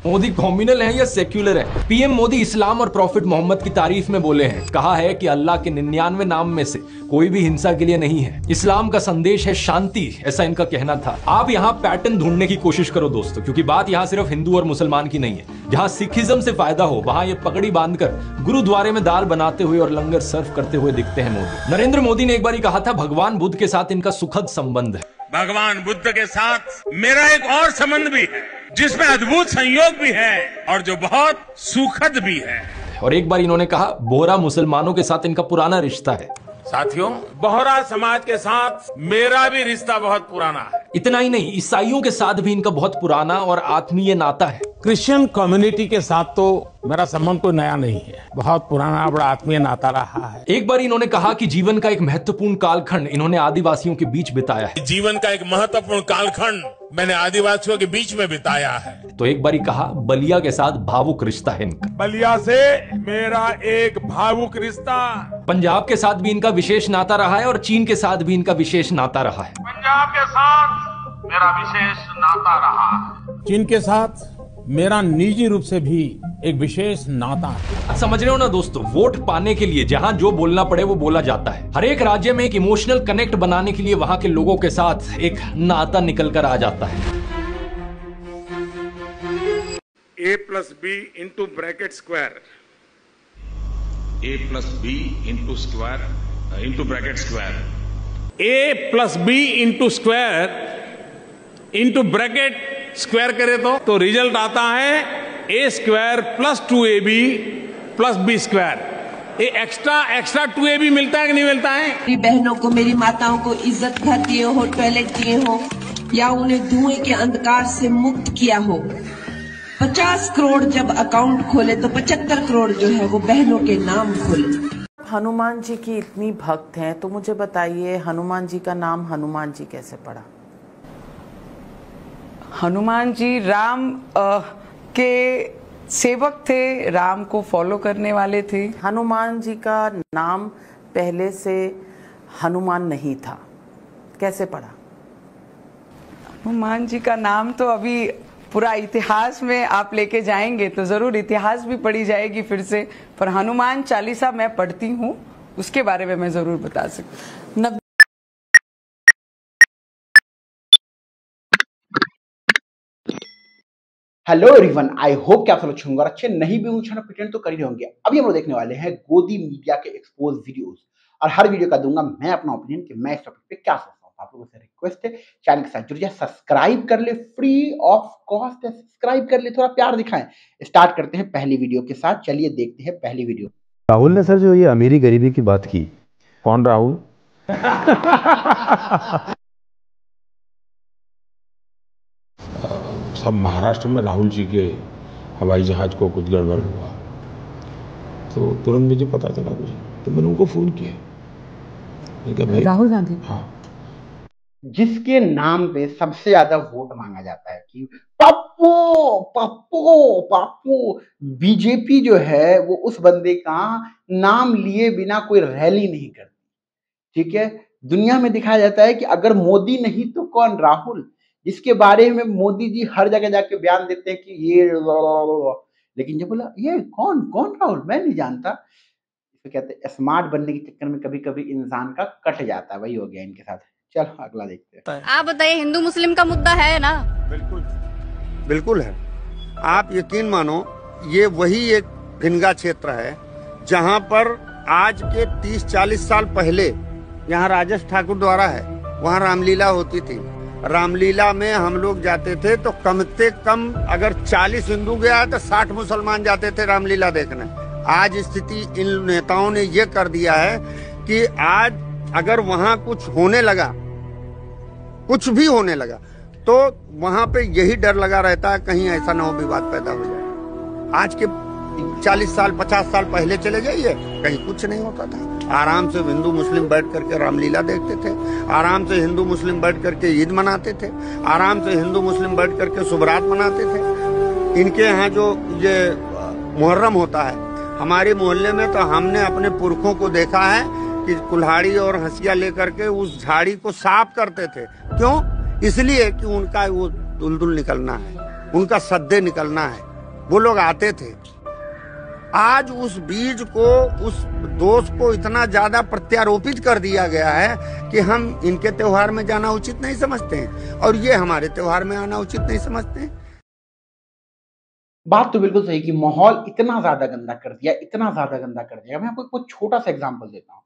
Modi communal है या secular है? पीएम मोदी इस्लाम और प्रॉफिट मोहम्मद की तारीफ में बोले हैं। कहा है कि अल्लाह के 99 नाम में से कोई भी हिंसा के लिए नहीं है। इस्लाम का संदेश है शांति, ऐसा इनका कहना था। आप यहाँ पैटर्न ढूंढने की कोशिश करो दोस्तों, क्योंकि बात यहाँ सिर्फ हिंदू और मुसलमान की नहीं है। जहाँ सिखिज्म से फायदा हो वहाँ ये पगड़ी बांधकर गुरुद्वारे में दाल बनाते हुए और लंगर सर्व करते हुए दिखते हैं मोदी। नरेंद्र मोदी ने एक बार कहा था भगवान बुद्ध के साथ इनका सुखद संबंध है। भगवान बुद्ध के साथ मेरा एक और संबंध भी है, जिसमें अद्भुत संयोग भी है और जो बहुत सुखद भी है। और एक बार इन्होंने कहा बोहरा मुसलमानों के साथ इनका पुराना रिश्ता है। साथियों, बोहरा समाज के साथ मेरा भी रिश्ता बहुत पुराना है। इतना ही नहीं, ईसाइयों के साथ भी इनका बहुत पुराना और आत्मीय नाता है। क्रिश्चियन कम्युनिटी के साथ तो मेरा संबंध कोई नया नहीं है, बहुत पुराना बड़ा आत्मीय नाता रहा है। एक बार इन्होंने कहा कि जीवन का एक महत्वपूर्ण कालखंड इन्होंने आदिवासियों के बीच बिताया है। जीवन का एक महत्वपूर्ण कालखंड मैंने आदिवासियों के बीच में बिताया है। तो एक बार कहा बलिया के साथ भावुक रिश्ता है इनका। बलिया से मेरा एक भावुक रिश्ता। पंजाब के साथ भी इनका विशेष नाता रहा है और चीन के साथ भी इनका विशेष नाता रहा है। पंजाब के साथ मेरा विशेष नाता रहा है। चीन के साथ मेरा निजी रूप से भी एक विशेष नाता है। समझ रहे हो ना दोस्तों, वोट पाने के लिए जहां जो बोलना पड़े वो बोला जाता है। हर एक राज्य में एक इमोशनल कनेक्ट बनाने के लिए वहां के लोगों के साथ एक नाता निकल कर आ जाता है। A+B into bracket square. A+B into square into bracket square. A+B into square into bracket square करे तो रिजल्ट आता है A² + 2AB + B²। ये एक्स्ट्रा 2AB मिलता है कि नहीं मिलता है? मेरी बहनों को, मेरी माताओं को इज्जत घर दिए हो, टॉयलेट दिए हो, या उन्हें धुएं के अंधकार से मुक्त किया हो। 50 करोड़ जब अकाउंट खोले तो 75 करोड़ जो है वो बहनों के नाम खोले। हनुमान जी की इतनी भक्त हैं तो मुझे बताइए हनुमान जी का नाम हनुमान जी कैसे पड़ा? हनुमान जी राम के सेवक थे, राम को फॉलो करने वाले थे। हनुमान जी का नाम पहले से हनुमान नहीं था, कैसे पड़ा? हनुमान जी का नाम तो अभी पूरा इतिहास में आप लेके जाएंगे तो जरूर इतिहास भी पढ़ी जाएगी फिर से, पर हनुमान चालीसा मैं पढ़ती हूँ, उसके बारे में मैं जरूर बता सकती हूँ। हेलो एवरीवन, आई होप कि आप सब अच्छे होंगे और अच्छे नहीं भी होंगे, प्रिटेंड तो कर ही होंगे। अभी हम लोग देखने वाले हैं गोदी मीडिया के एक्सपोज वीडियोस, और हर वीडियो का दूंगा मैं अपना ओपिनियन कि मैं इस टॉपिक पे क्या सोचता हूँ। आप लोगों से रिक्वेस्ट है चैनल के साथ जुड़ जाए, सब्सक्राइब कर ले, फ्री ऑफ कॉस्ट है, सब्सक्राइब कर ले, थोड़ा प्यार दिखाएं। स्टार्ट करते हैं पहली वीडियो के साथ, चलिए देखते हैं पहली वीडियो। राहुल ने सर जो ये अमीरी गरीबी की बात की, कौन राहुल? सब महाराष्ट्र में राहुल जी के हवाई जहाज को कुछ गड़बड़ हुआ तो तुरंत मुझे पता चला मुझे, तो मैंने उनको फोन किया। भाई राहुल गांधी, हाँ, जिसके नाम पे सबसे ज्यादा वोट मांगा जाता है कि पप्पू पप्पू पप्पू, बीजेपी जो है वो उस बंदे का नाम लिए बिना कोई रैली नहीं करती। ठीक है, दुनिया में दिखाया जाता है कि अगर मोदी नहीं तो कौन? राहुल, जिसके बारे में मोदी जी हर जगह जाके बयान देते हैं कि ये, लेकिन जब बोला ये कौन राहुल, मैं नहीं जानता। इसको कहते हैं स्मार्ट बनने के चक्कर में कभी कभी इंसान का कट जाता है, वही हो गया इनके साथ। चलो अगला देखते हैं। आप बताइए, हिंदू मुस्लिम का मुद्दा है ना? बिल्कुल है। आप यकीन मानो, ये वही एक भिनगा क्षेत्र है जहाँ पर आज के 30-40 साल पहले यहाँ राजेश ठाकुर द्वारा है, वहाँ रामलीला होती थी। रामलीला में हम लोग जाते थे तो कम से कम अगर 40 हिंदू गया तो 60 मुसलमान जाते थे रामलीला देखने। आज स्थिति इन नेताओं ने ये कर दिया है कि आज अगर वहाँ कुछ होने लगा, कुछ भी होने लगा, तो वहाँ पे यही डर लगा रहता है कहीं ऐसा ना हो विवाद पैदा हो जाए। आज के 40 साल 50 साल पहले चले जाइए, कहीं कुछ नहीं होता था। आराम से हिंदू मुस्लिम बैठ करके रामलीला देखते थे, आराम से हिंदू मुस्लिम बैठ करके ईद मनाते थे, आराम से हिंदू मुस्लिम बैठ करके शुभरात मनाते थे। इनके यहाँ जो ये मुहर्रम होता है, हमारे मोहल्ले में तो हमने अपने पुरखों को देखा है कि कुल्हाड़ी और हंसिया लेकर के उस झाड़ी को साफ करते थे। क्यों? इसलिए कि उनका वो दुलदुल निकलना है, उनका सद्दे निकलना है। वो लोग आते थे। आज उस बीज को, उस दोष को इतना ज्यादा प्रत्यारोपित कर दिया गया है कि हम इनके त्योहार में जाना उचित नहीं समझते हैं और ये हमारे त्योहार में आना उचित नहीं समझते हैं। बात तो बिल्कुल सही कि माहौल इतना ज्यादा गंदा कर दिया, इतना ज्यादा गंदा कर दिया। मैं आपको कुछ छोटा सा एग्जांपल देता हूँ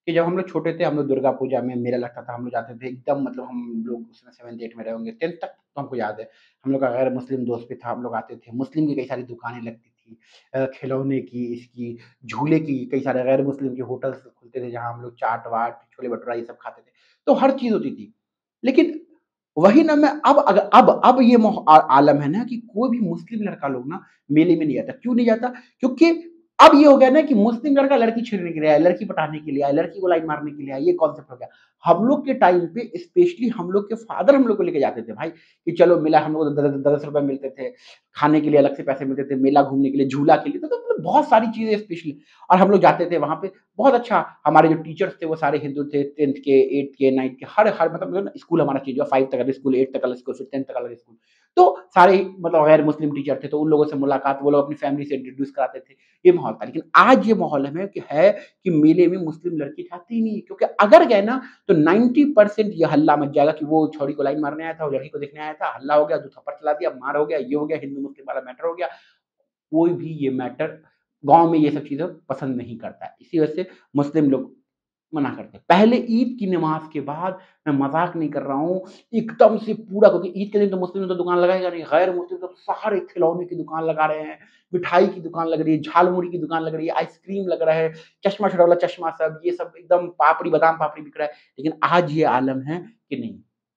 कि जब हम लोग छोटे थे, हम लोग दुर्गा पूजा में मेला लगता था, हम लोग जाते थे एकदम, मतलब हम लोग उसमें 7th 8th में रहे होंगे, 10th तक तो हमको याद है। हम लोग का गैर मुस्लिम दोस्त भी था, हम लोग आते थे, मुस्लिम की कई सारी दुकानें लगती थी, खिलौने की, इसकी, झूले की, कई सारे गैर मुस्लिम के होटल्स खुलते थे जहाँ हम लोग चाट वाट, छोले भटूरा ये सब खाते थे, तो हर चीज होती थी। लेकिन वही ना, मैं अब ये आलम है ना कि कोई भी मुस्लिम लड़का लोग ना मेले में नहीं जाता। क्यों नहीं जाता? क्योंकि अब ये हो गया ना कि मुस्लिम लड़का लड़की छेड़ने के लिए आया, लड़की पटाने के लिए आया, लड़की को लाइन मारने के लिए आया, ये कॉन्सेप्ट हो गया। हम लोग के टाइम पे स्पेशली हम लोग के फादर हम लोग को लेके जाते थे भाई कि चलो मेला, हम लोग को 10 रुपए मिलते थे, खाने के लिए अलग से पैसे मिलते थे, मेला घूमने के लिए, झूला के लिए, तो मतलब बहुत सारी चीजें स्पेशली, और हम लोग जाते थे वहां पे। बहुत अच्छा, हमारे जो टीचर्स थे वो सारे हिंदू थे, 10th के, 8th के, 9th के, हर मतलब स्कूल हमारा चेंज हुआ, 5 तक अलग स्कूल, 8 तक अलग स्कूल, फिर 10th तक अलग स्कूल। तो सारे मतलब गैर मुस्लिम टीचर थे, तो उन लोगों से मुलाकात, वो लोग अपनी फैमिली से इंट्रोड्यूस कराते थे, ये माहौल था। लेकिन आज ये माहौल है कि मेले में मुस्लिम लड़की जाती ही नहीं है, क्योंकि अगर गए ना तो 90% ये हल्ला मच जाएगा कि वो छोरी को लाइन मारने आया था, वो लड़की को देखने आया था, हल्ला हो गया, 2 थप्पड़ चला दिया, मार हो गया, ये हो गया, हिंदू मुस्लिम वाला मैटर हो गया। कोई भी ये मैटर गांव में ये सब चीजें पसंद नहीं करता है, इसी वजह से मुस्लिम लोग मना करते हैं। पहले ईद की नमाज के बाद, मैं मजाक नहीं कर रहा हूँ, एकदम से पूरा, क्योंकि ईद के दिन तो मुस्लिम तो दुकान लगाएगा नहीं, गैर मुस्लिम तो सारे खिलौने की दुकान लगा रहे हैं, मिठाई की दुकान लग रही है, झालमुड़ी की दुकान लग रही है, आइसक्रीम लग रहा है, चश्मा छुड़ौला चश्मा, सब ये सब एकदम पापड़ी, बादाम पापड़ी बिक रहा है। लेकिन आज ये आलम है कि नहीं,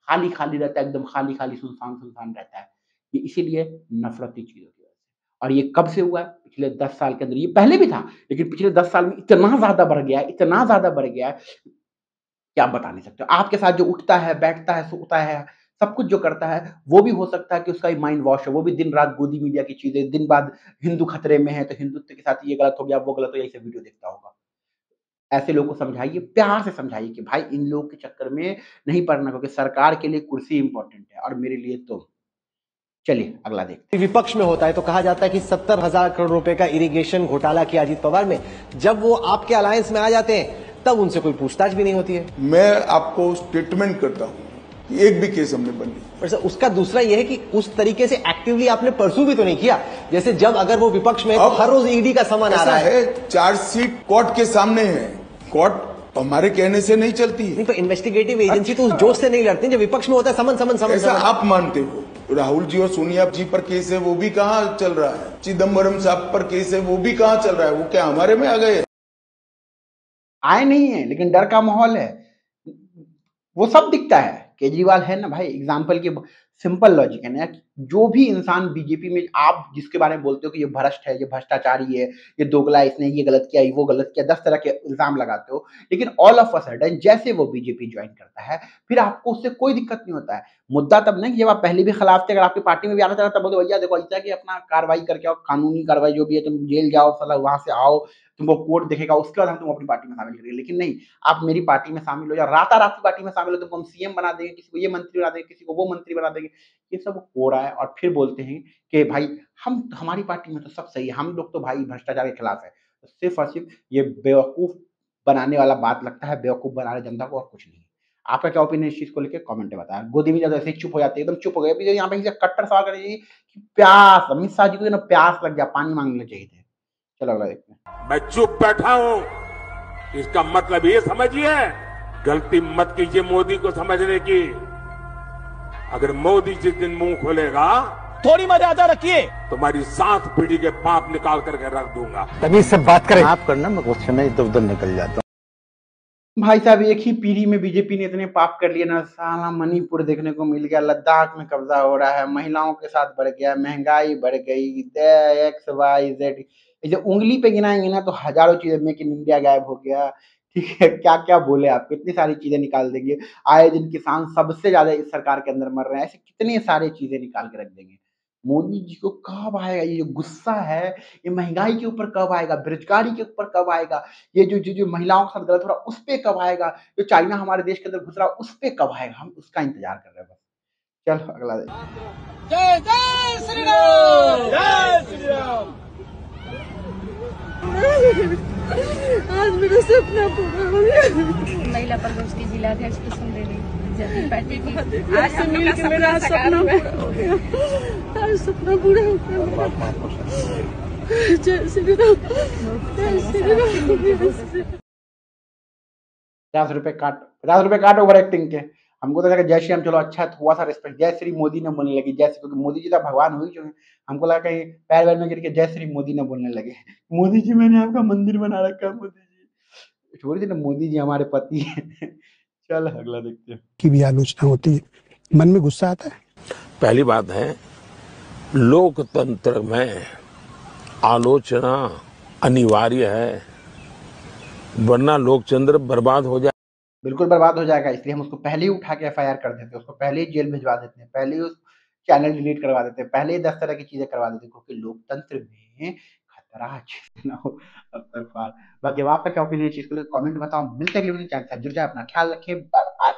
खाली खाली रहता है, एकदम खाली खाली, सुनसान सुनसान रहता है। ये इसीलिए नफरती चीजों की वजह से। और ये कब से हुआ है? पिछले 10 साल के अंदर। ये पहले भी था, लेकिन पिछले 10 साल में इतना ज्यादा बढ़ गया है, इतना ज्यादा बढ़ गया है कि आप बता नहीं सकते। आपके साथ जो उठता है, बैठता है, सोता है, सब कुछ जो करता है, वो भी हो सकता है कि उसका माइंड वॉश है, वो भी दिन रात गोदी मीडिया की चीजें, दिन बाद हिंदू खतरे में है तो हिंदुत्व के साथ ये गलत हो गया, वो गलत हो गया, ऐसे वीडियो देखता होगा। ऐसे लोगों को समझाइए, प्यार से समझाइए कि भाई इन लोगों के चक्कर में नहीं पड़ना, क्योंकि सरकार के लिए कुर्सी इंपॉर्टेंट है और मेरे लिए तो। चलिए अगला देखते हैं। विपक्ष में होता है तो कहा जाता है कि 70,000 करोड़ रुपए का इरिगेशन घोटाला किया अजीत पवार में, जब वो आपके अलायंस में आ जाते हैं तब उनसे कोई पूछताछ भी नहीं होती है। मैं आपको स्टेटमेंट करता हूं कि एक भी केस हमने बंद नहीं। पर सर उसका दूसरा यह है कि उस तरीके से एक्टिवली आपने परसू भी तो नहीं किया, जैसे जब अगर वो विपक्ष में तो हर रोज ईडी का सामान आ रहा है। चार्जशीट कोर्ट के सामने है, कोर्ट हमारे कहने से नहीं चलती है। नहीं तो इन्वेस्टिगेटिव एजेंसी तो उस जोश से नहीं लड़ती जब विपक्ष में होता है समन समन समन। ऐसा आप मानते हो? राहुल जी और सोनिया जी पर केस है, वो भी कहाँ चल रहा है? चिदम्बरम साहब पर केस है, वो भी कहाँ चल रहा है? वो क्या हमारे में आ गए? आए नहीं है, लेकिन डर का माहौल है, वो सब दिखता है। केजरीवाल है ना भाई, एग्जाम्पल की सिंपल लॉजिक है ना, जो भी इंसान बीजेपी में, आप जिसके बारे में बोलते हो कि ये भ्रष्ट है, ये भ्रष्टाचारी है, ये दोगला, इसने ये गलत किया, वो गलत किया, 10 तरह के इल्जाम लगाते हो, लेकिन ऑल ऑफ अ सडन जैसे वो बीजेपी ज्वाइन करता है, फिर आपको उससे कोई दिक्कत नहीं होता है। मुद्दा तब नहीं, जब आप पहले भी खिलाफ थे, अगर आपकी पार्टी में भी आना चाहता, तब बोलते भैया देखो ऐसा कि अपना कार्रवाई करके आओ, कानूनी कार्रवाई जो भी है, तुम जेल जाओ, साला वहां से आओ, तुमको कोर्ट देखेगा, उसके बाद हम तुम अपनी पार्टी में शामिल करेंगे। लेकिन नहीं, आप मेरी पार्टी में शामिल हो जाओ, रातारात पार्टी में शामिल हो, तुमको हम सीएम बना देंगे, किसी को ये मंत्री बना देंगे, किसी को वो मंत्री बना देंगे, ये सब हो रहा है। और फिर बोलते हैं कि भाई हमारी पार्टी में तो सब सही है, हम लोग तो भाई भ्रष्टाचार के खिलाफ है। तो सिर्फ और सिर्फ ये बेवकूफ बनाने वाला बात लगता है, बेवकूफ बना रहे जनता को, और कुछ नहीं। आपका क्या ओपिनियन इस चीज को लेकर कमेंट में बताया। गोदी में ऐसे चुप हो जाते हैं, एकदम चुप हो गए। अभी यहाँ पे कट्टर सवाल कर कि प्यास, अमित शाह जी को ना प्यास लग गया, पानी मांगने चाहिए थे। चलो अगला देखते हैं। मैं चुप बैठा हूं, इसका मतलब ये समझिए, गलती मत कीजिए मोदी को समझने की। अगर मोदी जिस दिन मुंह खोलेगा, थोड़ी मर्यादा रखिए, तुम्हारी 7 पीढ़ी के पाप निकाल करके रख दूंगा। तमीज से बात करें। आप करना, मैं क्वेश्चन है इधर उधर निकल जाता हूँ। भाई साहब, एक ही पीढ़ी में बीजेपी ने इतने पाप कर लिए ना, साला मणिपुर देखने को मिल गया, लद्दाख में कब्जा हो रहा है, महिलाओं के साथ बढ़ गया, महंगाई बढ़ गई, XYZ, जो उंगली पे गिनाएंगे ना तो हजारों चीजें, मेक इन इंडिया गायब हो गया। ठीक है, क्या क्या बोले आप, कितनी सारी चीजें निकाल देंगे। आए दिन किसान सबसे ज्यादा इस सरकार के अंदर मर रहे हैं, ऐसे कितने सारे चीजें निकाल के रख देंगे। मोदी जी को कब आएगा ये जो गुस्सा है, ये महंगाई के ऊपर कब आएगा, बेरोजगारी के ऊपर कब आएगा, ये जो महिलाओं के साथ गलत हो रहा है उस पे कब आएगा, जो चाइना हमारे देश के अंदर घुस रहा है उस पे कब आएगा, हम उसका इंतजार कर रहे हैं बस। चलो अगला जय जय श्री राम, जय श्री राम। जिला प्रकोष्ठ की जिला अध्यक्ष कुसुमदेवी पार्टी की आज से मिल के मेरा सपना पूरा हो गया। आज सपना पूरा हो गया। जय श्री राम, जय श्री राम। 50 रुपए काट ओवर एक्टिंग के। हमको तो लगा जय श्री राम चलो अच्छा हुआ सा रिस्पेक्ट, जय श्री मोदी ने बोलने लगी, जय श्री, क्योंकि मोदी जी तो भगवान हुई जो हमको लगा कहीं पैर वैर में गिर के जय श्री मोदी ने बोलने लगे। मोदी जी मैंने आपका मंदिर बना रखा है, मोदी जी छोड़ दी ना, मोदी जी हमारे पति हैं। चल अगला देखते हैं। की भी आलोचना होती है, मन में गुस्सा आता है। पहली बात है, लोकतंत्र में आलोचना अनिवार्य है, वरना लोकतंत्र बर्बाद हो जाए। बिल्कुल बर्बाद हो जाएगा, इसलिए हम उसको पहले ही उठा के एफआईआर कर देते हैं, उसको पहले ही जेल भिजवा देते हैं, पहले ही उस चैनल डिलीट करवा देते हैं, पहले ही 10 तरह की चीजें करवा देते हैं, क्योंकि लोकतंत्र में खतरा ना हो। बाकी आपका क्या ओपिनियन है, चीज को कमेंट बताओ। मिलते हैं अगले वीडियो में, चैनल से जुड़ जाए, अपना ख्याल रखिए, बाय बाय।